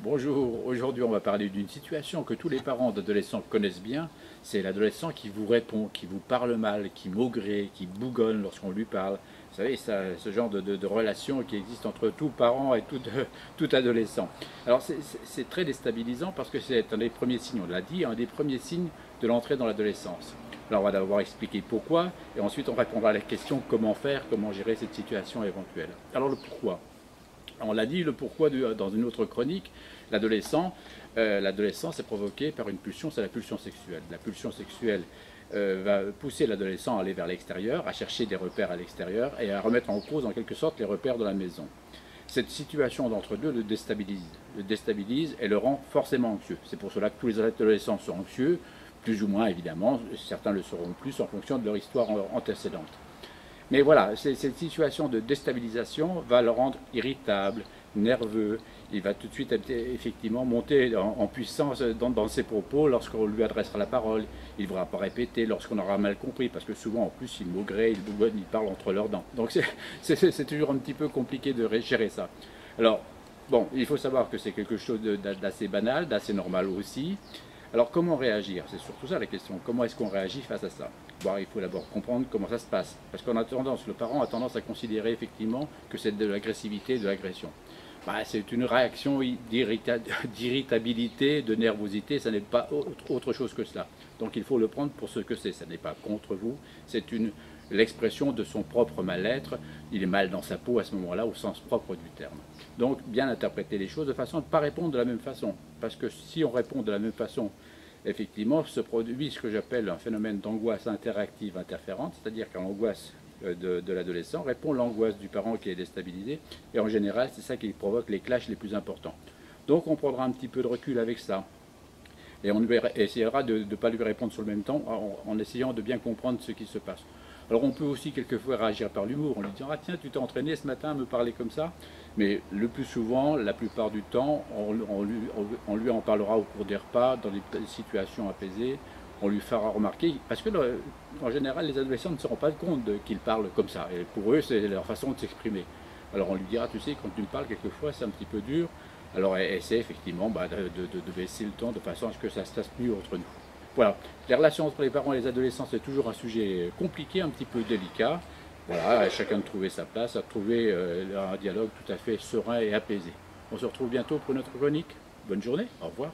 Bonjour, aujourd'hui on va parler d'une situation que tous les parents d'adolescents connaissent bien, c'est l'adolescent qui vous répond, qui vous parle mal, qui maugré, qui bougonne lorsqu'on lui parle. Vous savez, ce genre de relation qui existe entre tout parent et tout adolescent. Alors c'est très déstabilisant parce que c'est un des premiers signes, on l'a dit, un des premiers signes de l'entrée dans l'adolescence. Alors on va d'abord expliquer pourquoi et ensuite on répondra à la question comment faire, comment gérer cette situation éventuelle. Alors le pourquoi. On l'a dit, le pourquoi dans une autre chronique, l'adolescence est provoquée par une pulsion, c'est la pulsion sexuelle. La pulsion sexuelle va pousser l'adolescent à aller vers l'extérieur, à chercher des repères à l'extérieur et à remettre en cause en quelque sorte les repères de la maison. Cette situation d'entre-deux le déstabilise et le rend forcément anxieux. C'est pour cela que tous les adolescents sont anxieux, plus ou moins évidemment, certains le seront plus en fonction de leur histoire antécédente. Mais voilà, cette situation de déstabilisation va le rendre irritable, nerveux. Il va tout de suite effectivement monter en puissance dans ses propos lorsqu'on lui adressera la parole. Il ne voudra pas répéter lorsqu'on aura mal compris, parce que souvent en plus il maugrait, il bougonne, il parle entre leurs dents. Donc c'est toujours un petit peu compliqué de gérer ça. Alors, bon, il faut savoir que c'est quelque chose d'assez banal, d'assez normal aussi. Alors comment réagir? C'est surtout ça la question. Comment est-ce qu'on réagit face à ça? Bon, il faut d'abord comprendre comment ça se passe. Parce qu'on a tendance, le parent a tendance à considérer effectivement que c'est de l'agressivité, de l'agression. Bah, c'est une réaction d'irritabilité, de nervosité, ça n'est pas autre chose que cela. Donc il faut le prendre pour ce que c'est. Ça n'est pas contre vous, c'est l'expression de son propre mal-être. Il est mal dans sa peau à ce moment-là, au sens propre du terme. Donc bien interpréter les choses de façon à ne pas répondre de la même façon. Parce que si on répond de la même façon, effectivement, se produit ce que j'appelle un phénomène d'angoisse interactive interférente, c'est-à-dire qu'à l'angoisse de l'adolescent répond l'angoisse du parent qui est déstabilisé, et en général, c'est ça qui provoque les clashs les plus importants. Donc on prendra un petit peu de recul avec ça, et on essayera de ne pas lui répondre sur le même temps, en essayant de bien comprendre ce qui se passe. Alors on peut aussi quelquefois réagir par l'humour, en lui disant « Ah tiens, tu t'es entraîné ce matin à me parler comme ça ?» Mais le plus souvent, la plupart du temps, on lui en parlera au cours des repas, dans des situations apaisées, on lui fera remarquer, parce que en général, les adolescents ne se rendent pas compte qu'ils parlent comme ça, et pour eux, c'est leur façon de s'exprimer. Alors on lui dira, tu sais, quand tu me parles quelquefois, c'est un petit peu dur, alors essaie effectivement de baisser le ton de façon à ce que ça se passe mieux entre nous. Voilà, les relations entre les parents et les adolescents, c'est toujours un sujet compliqué, un petit peu délicat. Voilà, à chacun de trouver sa place, à trouver un dialogue tout à fait serein et apaisé. On se retrouve bientôt pour notre chronique. Bonne journée, au revoir.